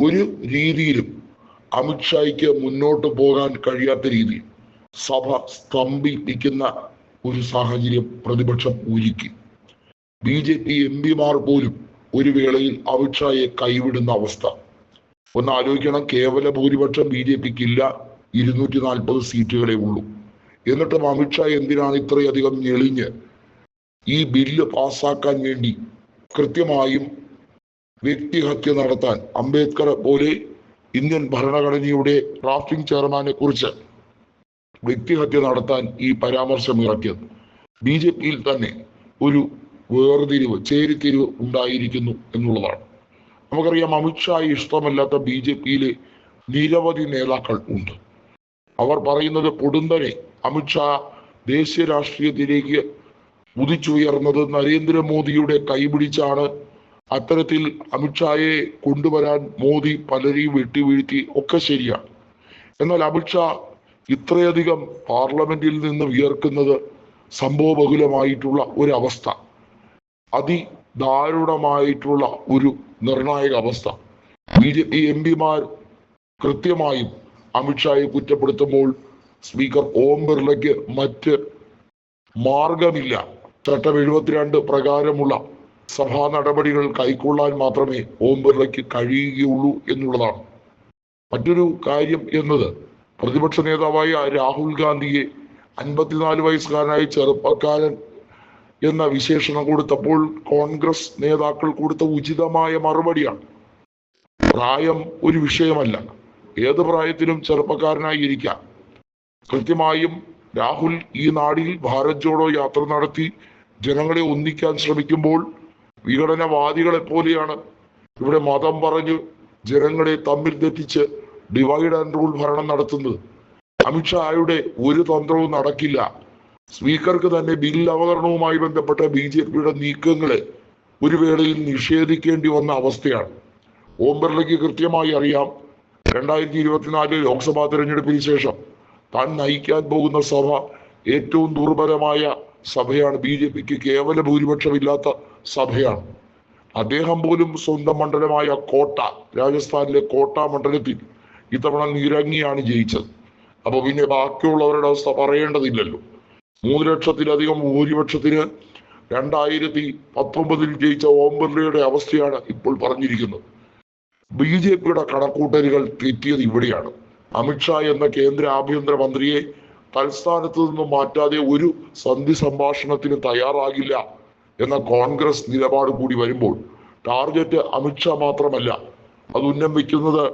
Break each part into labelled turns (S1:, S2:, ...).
S1: ഒരു രീതിയിലും അമിത്ഷായ്ക്ക് മുന്നോട്ട് പോകാൻ കഴിയാത്ത രീതിയിൽ സഭ സ്തംഭിപ്പിക്കുന്ന ഒരു സാഹചര്യം പ്രതിപക്ഷം ഒരുക്കി. BJP MP-മാർ പോലും ഒരു വേളയിൽ അമിത്ഷായെ കൈവിടുന്ന അവസ്ഥ. ഒന്ന് ആലോചിക്കണം, കേവല ഭൂരിപക്ഷം BJPക്ക് ഇല്ല, 240 സീറ്റുകളെ ഉള്ളൂ. എന്നിട്ടും അമിത്ഷാ എന്തിനാണ് ഇത്രയധികം ഞെളിഞ്ഞ് ഈ ബില്ല് പാസ്സാക്കാൻ വേണ്ടി കൃത്യമായും വ്യക്തിഹത്യ നടത്താൻ, അംബേദ്കർ പോലെ ഇന്ത്യൻ ഭരണഘടനയുടെ ഡ്രാഫ്റ്റിംഗ് ചെയർമാനെ കുറിച്ച് വ്യക്തിഹത്യ നടത്താൻ ഈ പരാമർശം ഇറക്കിയത്? BJPയിൽ തന്നെ ഒരു വേർതിരിവ്, ചേരിതിരിവ് ഉണ്ടായിരിക്കുന്നു എന്നുള്ളതാണ്. നമുക്കറിയാം, അമിത്ഷാ ഇഷ്ടമല്ലാത്ത BJPയിലെ നിരവധി നേതാക്കൾ ഉണ്ട്. അവർ പറയുന്നത് പൊടുന്നനെ അമിത്ഷാ ദേശീയ രാഷ്ട്രീയത്തിലേക്ക് ഉദിച്ചുയർന്നത് നരേന്ദ്രമോദിയുടെ കൈപിടിച്ചാണ്. അത്തരത്തിൽ അമിത്ഷായെ കൊണ്ടുവരാൻ മോദി പലരെയും വെട്ടിവീഴ്ത്തി, ഒക്കെ ശരിയാണ്. എന്നാൽ അമിത്ഷാ ഇത്രയധികം പാർലമെന്റിൽ നിന്ന് വിയർക്കുന്നത് സംഭവബഹുലമായിട്ടുള്ള ഒരവസ്ഥ, അതിദാരുണമായിട്ടുള്ള ഒരു നിർണായക അവസ്ഥ. BJP MP-മാർ കൃത്യമായും അമിത്ഷായെ കുറ്റപ്പെടുത്തുമ്പോൾ സ്പീക്കർ ഓം ബിർളയ്ക്ക് മറ്റ് മാർഗമില്ല. ചട്ടം 72 പ്രകാരമുള്ള സഭാ നടപടികൾ കൈക്കൊള്ളാൻ മാത്രമേ ഓം ബിർളയ്ക്ക് കഴിയുകയുള്ളൂ എന്നുള്ളതാണ്. മറ്റൊരു കാര്യം എന്നത്, പ്രതിപക്ഷ നേതാവായ രാഹുൽ ഗാന്ധിയെ 54 വയസ്സുകാരനായ ചെറുപ്പക്കാരൻ എന്ന വിശേഷണം കൊടുത്തപ്പോൾ കോൺഗ്രസ് നേതാക്കൾ കൊടുത്ത ഉചിതമായ മറുപടിയാണ്. പ്രായം ഒരു വിഷയമല്ല, ഏത് പ്രായത്തിലും ചെറുപ്പക്കാരനായി ഇരിക്കാം. കൃത്യമായും രാഹുൽ ഈ നാടിൽ ഭാരത് ജോഡോ യാത്ര നടത്തി ജനങ്ങളെ ഒന്നിക്കാൻ ശ്രമിക്കുമ്പോൾ വിഘടനവാദികളെ പോലെയാണ് ഇവിടെ മതം പറഞ്ഞു ജനങ്ങളെ തമ്മിൽ തെറ്റിച്ച് ഡിവൈഡ് ആൻഡ് റൂൾ ഭരണം നടത്തുന്നത്. അമിത്ഷായുടെ ഒരു തന്ത്രവും നടക്കില്ല. സ്പീക്കർക്ക് തന്നെ ബിൽ അവതരണവുമായി ബന്ധപ്പെട്ട BJPയുടെ നീക്കങ്ങളെ ഒരു വേളയിൽ നിഷേധിക്കേണ്ടി വന്ന അവസ്ഥയാണ്. ഓം ബിർളയ്ക്ക് കൃത്യമായി അറിയാം, 2024 ലോക്സഭാ തെരഞ്ഞെടുപ്പിന് ശേഷം താൻ നയിക്കാൻ പോകുന്ന സഭ ഏറ്റവും ദുർബലമായ സഭയാണ്. BJPക്ക് കേവല ഭൂരിപക്ഷമില്ലാത്ത സഭയാണ്. അദ്ദേഹം പോലും സ്വന്തം മണ്ഡലമായ കോട്ട, രാജസ്ഥാനിലെ കോട്ട മണ്ഡലത്തിൽ ഇത്തവണ നിരങ്ങിയാണ് ജയിച്ചത്. അപ്പൊ പിന്നെ ബാക്കിയുള്ളവരുടെ അവസ്ഥ പറയേണ്ടതില്ലല്ലോ. 3 ലക്ഷത്തിലധികം ഭൂരിപക്ഷത്തിന് 2019 ജയിച്ച ഓം ബിർളയുടെ അവസ്ഥയാണ് ഇപ്പോൾ പറഞ്ഞിരിക്കുന്നത്. BJPയുടെ കണക്കൂട്ടലുകൾ തെറ്റിയത് ഇവിടെയാണ്. അമിത്ഷാ എന്ന കേന്ദ്ര ആഭ്യന്തര മന്ത്രിയെ തൽസ്ഥാനത്ത് നിന്നും മാറ്റാതെ ഒരു സന്ധി സംഭാഷണത്തിന് തയ്യാറാകില്ല എന്ന കോൺഗ്രസ് നിലപാട് കൂടി വരുമ്പോൾ ടാർഗറ്റ് അമിത്ഷാ മാത്രമല്ല, അത് ഉന്നം വയ്ക്കുന്നത്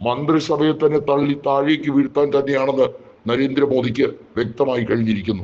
S1: മന്ത്രിസഭയെ തന്നെ തള്ളി താഴേക്ക് വീഴ്ത്താൻ തന്നെയാണെന്ന് നരേന്ദ്രമോദിക്ക് വ്യക്തമായി കഴിഞ്ഞിരിക്കുന്നു.